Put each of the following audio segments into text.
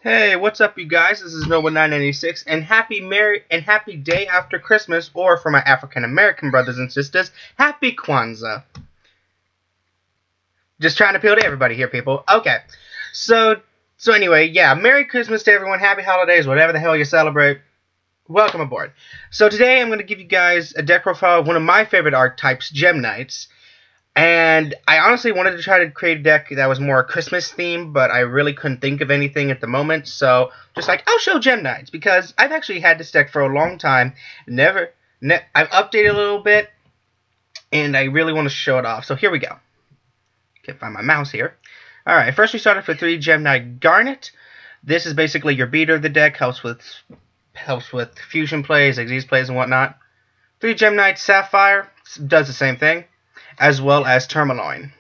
Hey, what's up, you guys? This is Noah996, and happy day after Christmas, or for my African American brothers and sisters, happy Kwanzaa. Just trying to appeal to everybody here, people. Okay, so anyway, yeah, Merry Christmas to everyone, Happy Holidays, whatever the hell you celebrate. Welcome aboard. So today I'm going to give you guys a deck profile of one of my favorite archetypes, Gem Knights. And I honestly wanted to try to create a deck that was more Christmas themed, but I really couldn't think of anything at the moment. So just like, I'll show Gem Knights, because I've actually had this deck for a long time. I've updated a little bit, and I really want to show it off. So here we go. Can't find my mouse here. Alright, first we started with 3 Gem Knight Garnet. This is basically your beater of the deck, helps with fusion plays, Xyz plays, and whatnot. 3 Gem Knight Sapphire does the same thing, as well as Tourmaline.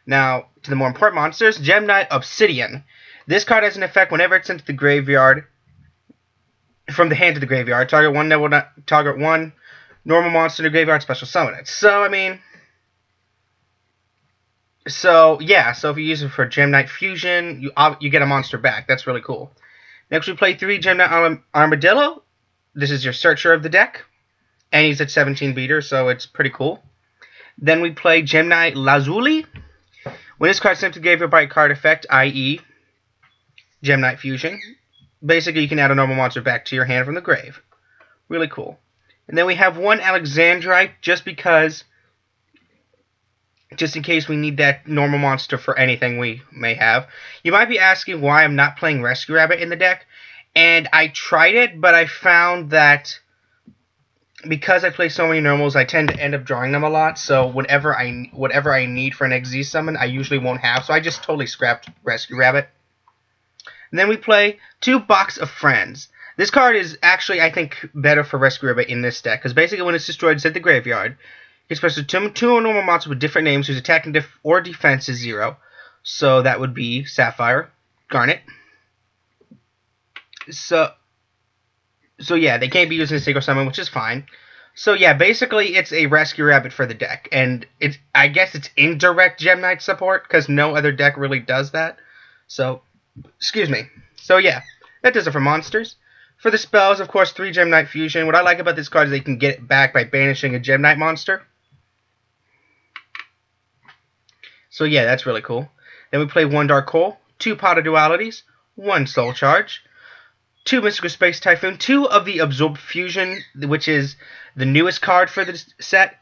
Now, to the more important monsters, Gem Knight Obsidian. This card has an effect whenever it's sent to the graveyard, from the hand to the graveyard. Target one normal monster in the graveyard, special summon it. So if you use it for Gem Knight Fusion, you get a monster back. That's really cool. Next, we play 3 Gem Knight Armadillo. This is your searcher of the deck, and he's at 17 beater, so it's pretty cool. Then we play Gem Knight Lazuli. When this card is sent to the graveyard by a card effect, i.e. Gem Knight Fusion, basically you can add a normal monster back to your hand from the grave. Really cool. And then we have 1 Alexandrite, just in case we need that normal monster for anything we may have. You might be asking why I'm not playing Rescue Rabbit in the deck, and I tried it, but I found that because I play so many normals, I tend to end up drawing them a lot, so whatever I need for an XZ summon, I usually won't have, so I just totally scrapped Rescue Rabbit. And then we play 2 Box of Friends. This card is actually, I think, better for Rescue Rabbit in this deck, because basically when it's destroyed, it's at the graveyard. It's special to 2 normal monsters with different names whose attack and or defense is 0. So that would be Sapphire, Garnet. So yeah, they can't be used in a single summon, which is fine. So yeah, basically it's a Rescue Rabbit for the deck, and I guess it's indirect Gem Knight support because no other deck really does that. So, excuse me. So yeah, that does it for monsters. For the spells, of course, 3 Gem Knight Fusion. What I like about this card is that you can get it back by banishing a Gem Knight monster. So yeah, that's really cool. Then we play 1 Dark Hole, 2 Pot of Dualities, 1 Soul Charge, 2 Mystical Space Typhoon, 2 of the Absorb Fusion, which is the newest card for this set.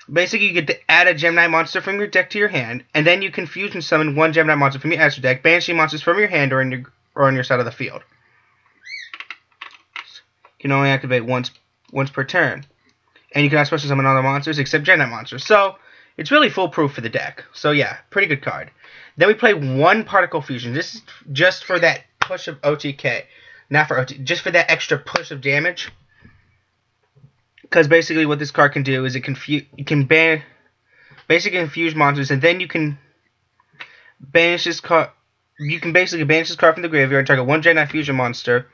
Basically, you get to add a Gem Knight monster from your deck to your hand, and then you can fusion summon 1 Gem Knight monster from your extra deck, banishing monsters from your hand or on your side of the field. You can only activate once per turn. And you can special summon other monsters except Gem Knight monsters. So it's really foolproof for the deck. So yeah, pretty good card. Then we play 1 Particle Fusion. This is just for that push of OTK. Not for OTK, just for that extra push of damage. Because basically what this card can do is it can basically infuse monsters, and then you can banish this card. You can basically banish this card from the graveyard and target 1 Gem Knight Fusion monster.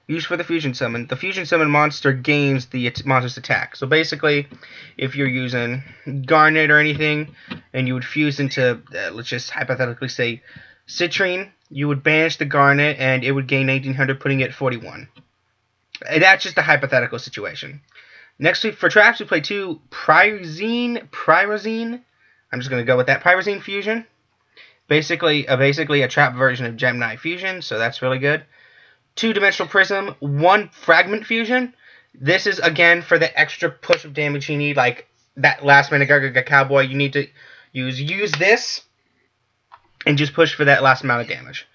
Used for the fusion summon. The fusion summon monster gains the monster's attack. So basically, if you're using Garnet or anything, and you would fuse into, let's just hypothetically say, Citrine, you would banish the Garnet, and it would gain 1800, putting it at 41. And that's just a hypothetical situation. Next week, for traps, we play 2 Pyrazine. I'm just going to go with that. Pyrazine Fusion. Basically a trap version of Gem Knight Fusion, so that's really good. 2-Dimensional Prism, 1 Fragment Fusion. This is, again, for the extra push of damage you need, like that last minute Gaga Cowboy. You need to use this and just push for that last amount of damage.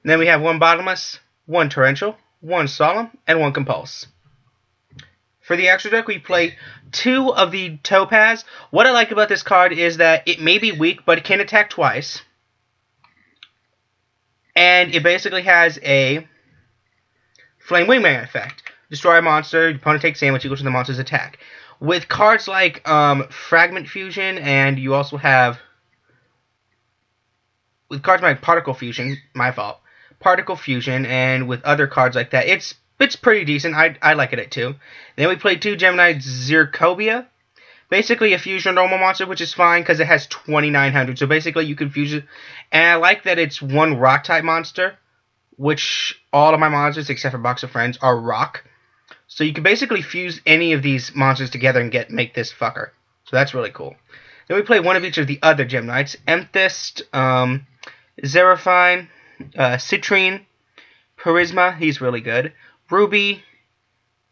And then we have 1 Bottomless, 1 Torrential, 1 Solemn, and 1 Compulse. For the extra deck, we play 2 of the Topaz. What I like about this card is that it may be weak, but it can attack twice. And it basically has a Flame Wingman effect. Destroy a monster, your opponent takes damage equal to the monster's attack. With cards like Fragment Fusion, and you also have, with cards like Particle Fusion, Particle Fusion, and with other cards like that, it's pretty decent. I like it too. Then we played 2 Gem Knight Zircobia. Basically a fusion normal monster, which is fine because it has 2900. So basically you can fuse it. And I like that it's 1 rock type monster which all of my monsters, except for Box of Friends, are rock. So you can basically fuse any of these monsters together and make this fucker. So that's really cool. Then we play one of each of the other Gem Knights. Amethyst, Xeraphine, Citrine, Prisma, he's really good. Ruby,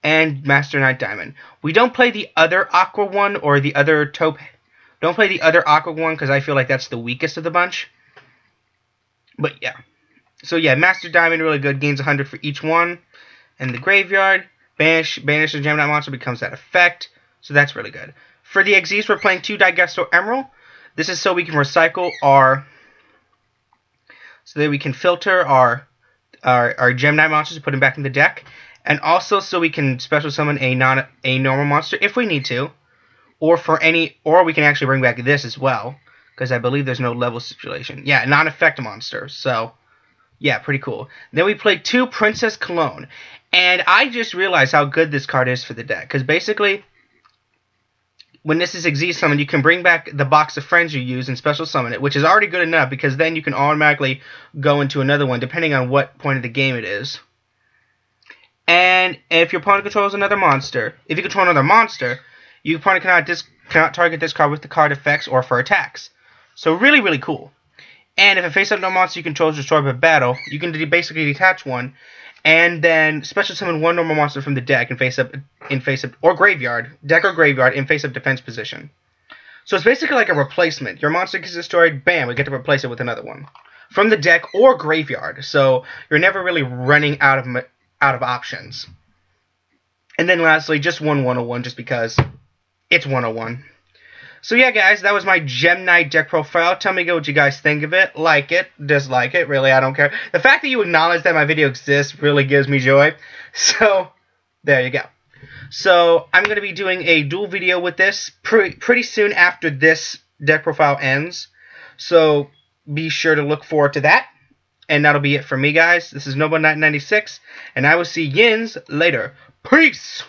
and Master Knight Diamond. We don't play the other Aqua one or the other Taupe. Don't play the other Aqua one because I feel like that's the weakest of the bunch. But yeah. So yeah, Master Diamond really good. Gains 100 for each one. And the Graveyard. Banish the Gem Knight monster, becomes that effect. So that's really good. For the Xyz, we're playing 2 Digesto Emerald. This is so we can recycle our... So that we can filter our Gem Knight monsters and put them back in the deck. And also so we can special summon a normal monster if we need to. Or we can actually bring back this as well. Because I believe there's no level stipulation. Yeah, non-effect monsters. So, yeah, pretty cool. Then we played 2 Princess Cologne. And I just realized how good this card is for the deck. Because basically, when this is Xyz summon, you can bring back the Box of Friends you use and special summon it. Which is already good enough, because then you can automatically go into another one, depending on what point of the game it is. And if your opponent controls another monster, if you control another monster, your opponent cannot target this card with the card effects or for attacks. So really, really cool. And if a face-up no monster you control is destroyed by battle, you can basically detach one, and then special summon one normal monster from the deck in face-up or graveyard, deck or graveyard in face-up defense position. So it's basically like a replacement. Your monster gets destroyed, bam, we get to replace it with another one from the deck or graveyard. So you're never really running out of options. And then lastly, just one 101, just because it's 101. So yeah, guys, that was my Gem Knight deck profile. Tell me what you guys think of it. Like it, dislike it, really, I don't care. The fact that you acknowledge that my video exists really gives me joy. So, there you go. So, I'm going to be doing a dual video with this pretty soon after this deck profile ends. So, be sure to look forward to that. And that'll be it for me, guys. This is Noble Knight 96, and I will see yins later. Peace!